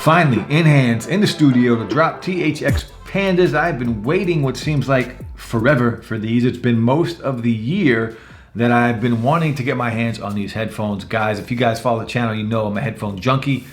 Finally, in hands, in the studio to drop THX Pandas. I've been waiting what seems like forever for these. It's been most of the year that I've been wanting to get my hands on these headphones. Guys, if you guys follow the channel, you know I'm a headphone junkie.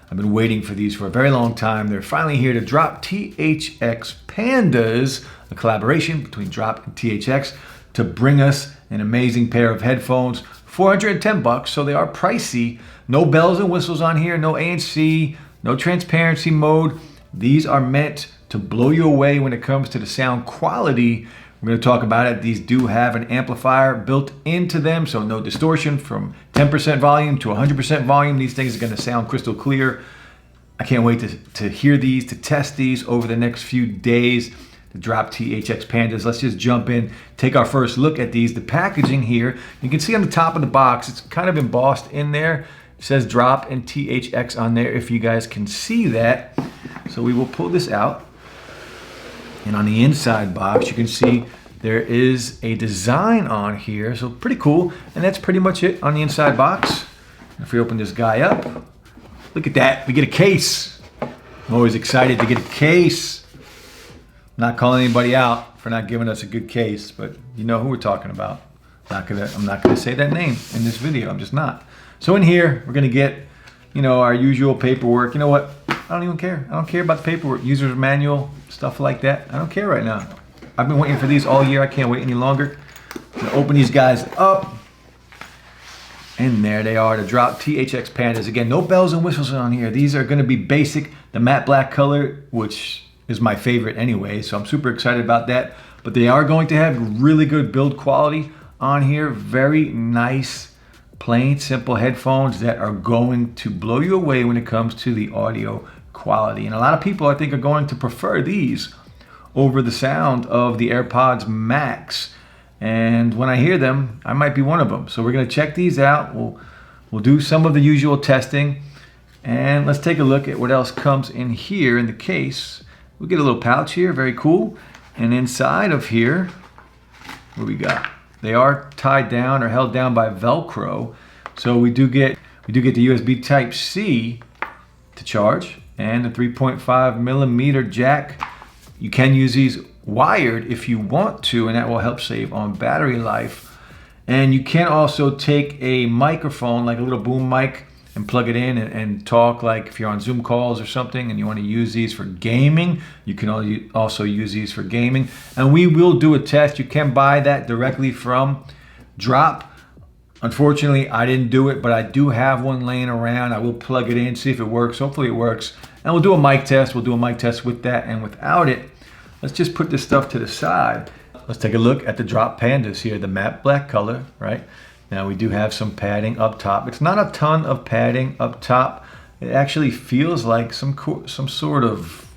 I've been waiting for these for a very long time. They're finally here to drop. THX Pandas, a collaboration between Drop and THX, to bring us an amazing pair of headphones. 410 bucks, so they are pricey. No bells and whistles on here, no ANC, no transparency mode. These are meant to blow you away when it comes to the sound quality. We're going to talk about it. These do have an amplifier built into them, so no distortion from 10% volume to 100% volume. These things are going to sound crystal clear. I can't wait to hear these, to test these over the next few days. To drop THX Pandas. Let's just jump in, take our first look at these. The packaging here, you can see on the top of the box, it's kind of embossed in there. It says Drop and THX on there, if you guys can see that. So we will pull this out. And on the inside box, you can see there is a design on here. So pretty cool. And that's pretty much it on the inside box. If we open this guy up, look at that, we get a case. I'm always excited to get a case. Not calling anybody out for not giving us a good case, but you know who we're talking about. I'm not gonna say that name in this video. I'm just not. So in here, we're gonna get, our usual paperwork. You know what? I don't even care. I don't care about the paperwork, user's manual, stuff like that. I don't care right now. I've been waiting for these all year. I can't wait any longer. I'm gonna open these guys up. And there they are, to drop THX Pandas. Again, no bells and whistles on here. These are gonna be basic, the matte black color, which is my favorite anyway, so I'm super excited about that. But they are going to have really good build quality on here. Very nice, plain, simple headphones that are going to blow you away when it comes to the audio quality. And a lot of people, I think, are going to prefer these over the sound of the AirPods Max. And when I hear them, I might be one of them. So we're gonna check these out. We'll do some of the usual testing. And let's take a look at what else comes in here in the case. We get a little pouch here, very cool. And inside of here, what we got? They are tied down or held down by Velcro. So we do get the USB Type-C to charge and the 3.5 millimeter jack. You can use these wired if you want to, and that will help save on battery life. And you can also take a microphone, like a little boom mic, and plug it in and talk, like if you're on Zoom calls or something and you want to use these for gaming, you can also use these for gaming. And we will do a test. You can buy that directly from Drop. Unfortunately, I didn't do it, but I do have one laying around. I will plug it in, see if it works. Hopefully it works. And we'll do a mic test. We'll do a mic test with that and without it. Let's just put this stuff to the side. Let's take a look at the Drop Pandas here, the matte black color, right? Now we do have some padding up top. It's not a ton of padding up top. It actually feels like some sort of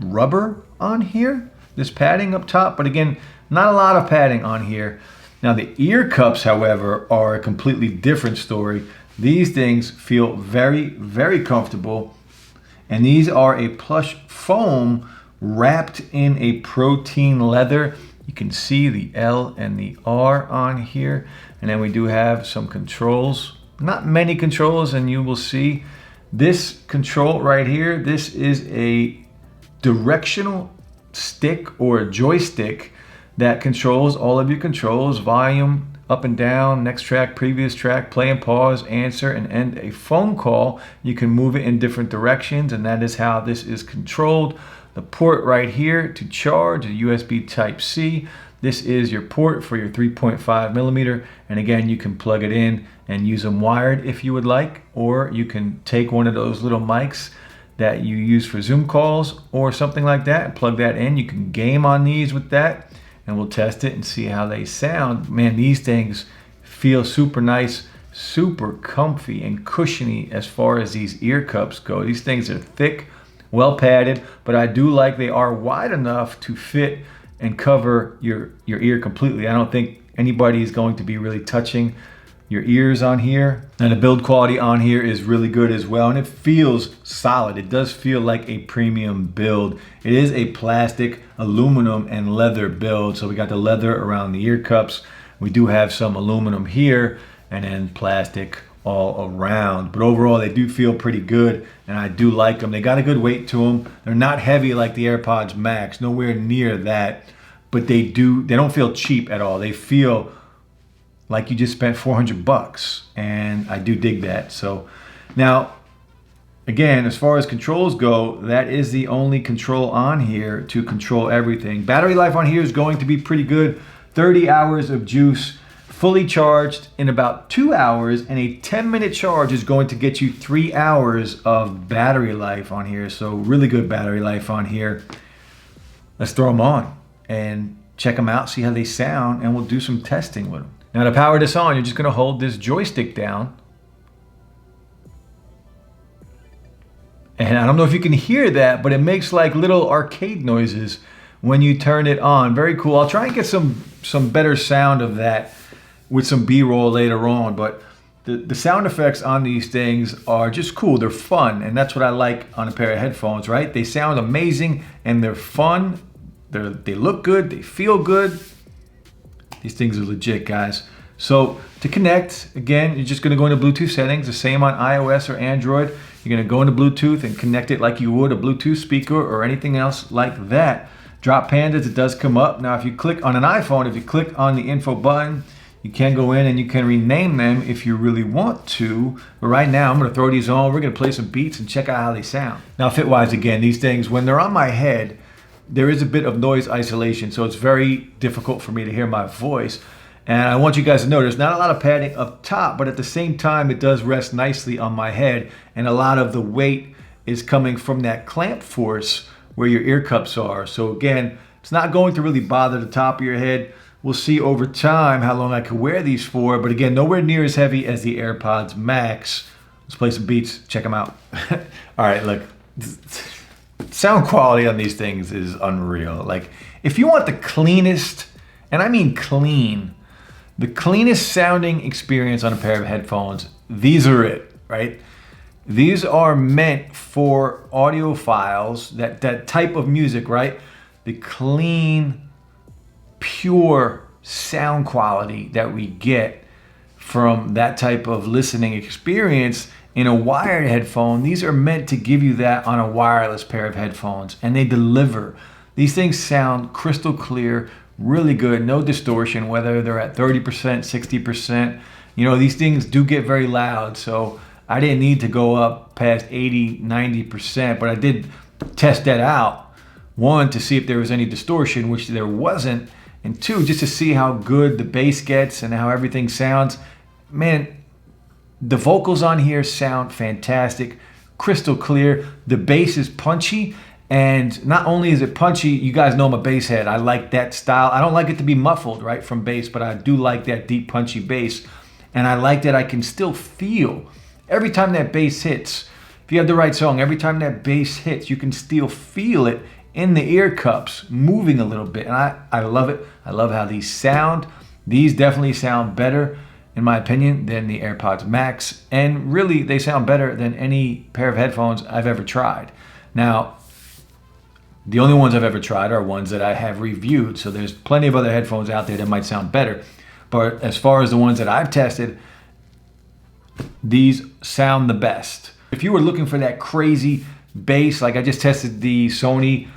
rubber on here, this padding up top, but again, not a lot of padding on here. Now the ear cups, however, are a completely different story. These things feel very, very comfortable, and these are a plush foam wrapped in a protein leather. You can see the L and the R on here. And then we do have some controls, not many controls, and you will see this control right here. This is a directional stick or a joystick that controls all of your controls: volume, up and down, next track, previous track, play and pause, answer, and end a phone call. You can move it in different directions, and that is how this is controlled. The port right here to charge, a USB Type-C. This is your port for your 3.5 millimeter. And again, you can plug it in and use them wired if you would like, or you can take one of those little mics that you use for Zoom calls or something like that and plug that in. You can game on these with that, and we'll test it and see how they sound. Man, these things feel super nice, super comfy and cushiony as far as these ear cups go. These things are thick, well padded, but I do like they are wide enough to fit and cover your ear completely. I don't think anybody is going to be really touching your ears on here. And the build quality on here is really good as well, and it feels solid. It does feel like a premium build. It is a plastic, aluminum, and leather build. So we got the leather around the ear cups. We do have some aluminum here, and then plastic all around. But overall, they do feel pretty good, and I do like them. They got a good weight to them. They're not heavy like the AirPods Max, nowhere near that. But they don't feel cheap at all. They feel like you just spent 400 bucks, and I do dig that. So now, again, as far as controls go, that is the only control on here to control everything. Battery life on here is going to be pretty good. 30 hours of juice, fully charged in about 2 hours, and a 10-minute charge is going to get you 3 hours of battery life on here. So really good battery life on here. Let's throw them on and check them out, see how they sound, and we'll do some testing with them. Now to power this on, you're just gonna hold this joystick down. And I don't know if you can hear that, but it makes like little arcade noises when you turn it on. Very cool. I'll try and get some better sound of that with some B-roll later on, but the sound effects on these things are just cool. They're fun, and that's what I like on a pair of headphones, right? They sound amazing, and they're fun. They look good. They feel good. These things are legit, guys. So to connect, again, you're just gonna go into Bluetooth settings, the same on iOS or Android. You're gonna go into Bluetooth and connect it like you would a Bluetooth speaker or anything else like that. Drop Pandas, it does come up. Now, if you click on an iPhone, if you click on the info button, you can go in and you can rename them if you really want to. But right now, I'm gonna throw these on. We're gonna play some beats and check out how they sound. Now, fit-wise, again, these things, when they're on my head, there is a bit of noise isolation, so it's very difficult for me to hear my voice. And I want you guys to know there's not a lot of padding up top, but at the same time, it does rest nicely on my head. And a lot of the weight is coming from that clamp force where your ear cups are. So again, it's not going to really bother the top of your head. We'll see over time how long I can wear these for, but again, nowhere near as heavy as the AirPods Max. Let's play some beats, check them out. All right, look, sound quality on these things is unreal. Like, if you want the cleanest, and I mean clean, the cleanest sounding experience on a pair of headphones, these are it, right? These are meant for audiophiles, that type of music, right? The clean, pure sound quality that we get from that type of listening experience in a wired headphone. These are meant to give you that on a wireless pair of headphones, and they deliver. These things sound crystal clear, really good, no distortion, whether they're at 30%, 60%. You know, these things do get very loud, so I didn't need to go up past 80, 90%, but I did test that out. One, to see if there was any distortion, which there wasn't, and two, just to see how good the bass gets and how everything sounds. Man, the vocals on here sound fantastic, crystal clear. The bass is punchy, and not only is it punchy, you guys know I'm a bass head. I like that style. I don't like it to be muffled, right, from bass, but I do like that deep, punchy bass. And I like that I can still feel every time that bass hits. If you have the right song, every time that bass hits, you can still feel it in the ear cups moving a little bit. And I love it. I love how these sound. These definitely sound better, in my opinion, than the AirPods Max. And really, they sound better than any pair of headphones I've ever tried. Now, the only ones I've ever tried are ones that I have reviewed. So there's plenty of other headphones out there that might sound better. But as far as the ones that I've tested, these sound the best. If you were looking for that crazy bass, like I just tested the Sony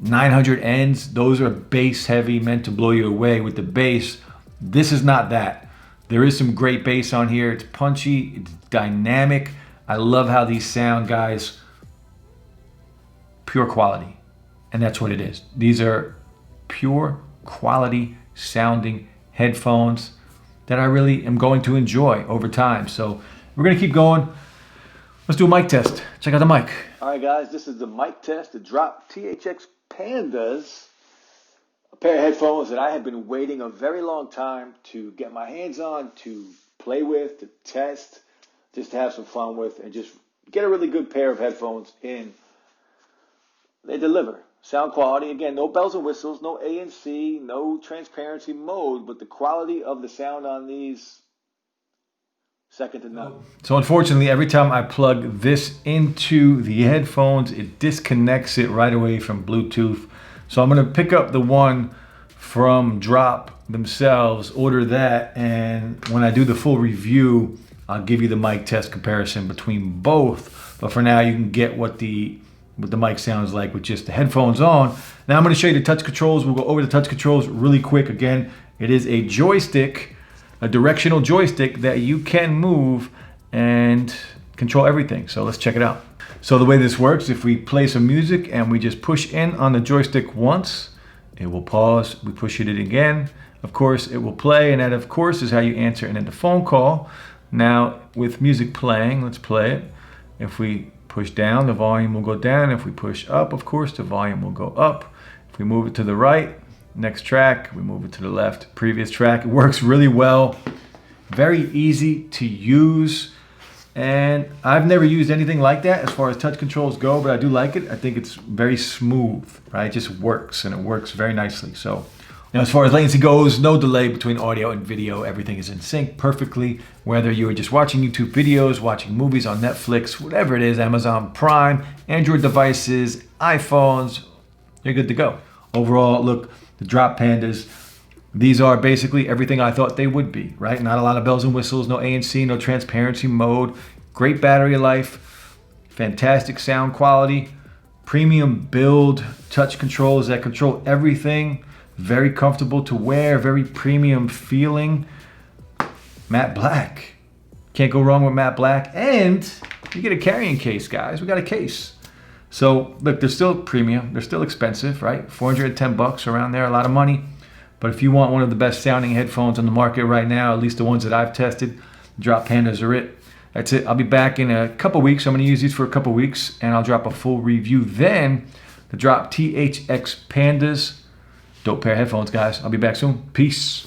900Ns, those are bass heavy, meant to blow you away with the bass. This is not that. There is some great bass on here. It's punchy, it's dynamic. I love how these sound, guys. Pure quality. And that's what it is. These are pure quality sounding headphones that I really am going to enjoy over time. So we're gonna keep going. Let's do a mic test. Check out the mic. All right, guys, this is the mic test, the drop THX Pandas, a pair of headphones that I have been waiting a very long time to get my hands on, to play with, to test, just to have some fun with, and just get a really good pair of headphones in. They deliver. Sound quality, again, no bells and whistles, no ANC, no transparency mode, but the quality of the sound on these, second to none. So unfortunately, every time I plug this into the headphones, it disconnects it right away from Bluetooth. So I'm gonna pick up the one from Drop themselves, order that, and when I do the full review, I'll give you the mic test comparison between both. But for now, you can get what the mic sounds like with just the headphones on. Now I'm going to show you the touch controls. We'll go over the touch controls really quick. Again, it is a joystick, a directional joystick that you can move and control everything. So let's check it out. So the way this works, if we play some music and we just push in on the joystick once, it will pause. We push it in again. Of course, it will play, and that of course is how you answer and end the phone call. Now with music playing, let's play it. If we push down, the volume will go down. If we push up, of course, the volume will go up. If we move it to the right, next track, we move it to the left, previous track. It works really well. Very easy to use. And I've never used anything like that as far as touch controls go, but I do like it. I think it's very smooth, right? It just works, and it works very nicely. So now as far as latency goes, no delay between audio and video. Everything is in sync perfectly. Whether you are just watching YouTube videos, watching movies on Netflix, whatever it is, Amazon Prime, Android devices, iPhones, you're good to go. Overall, look, the Drop Pandas, these are basically everything I thought they would be, right? Not a lot of bells and whistles, no ANC, no transparency mode, great battery life, fantastic sound quality, premium build, touch controls that control everything, very comfortable to wear, very premium feeling, matte black. Can't go wrong with matte black, and you get a carrying case, guys. We got a case. So look, they're still premium, they're still expensive, right? 410 bucks around there, a lot of money. But if you want one of the best sounding headphones on the market right now, at least the ones that I've tested, Drop Pandas are it. That's it. I'll be back in a couple weeks. I'm going to use these for a couple weeks, and I'll drop a full review then. The Drop THX Pandas. Dope pair of headphones, guys. I'll be back soon. Peace.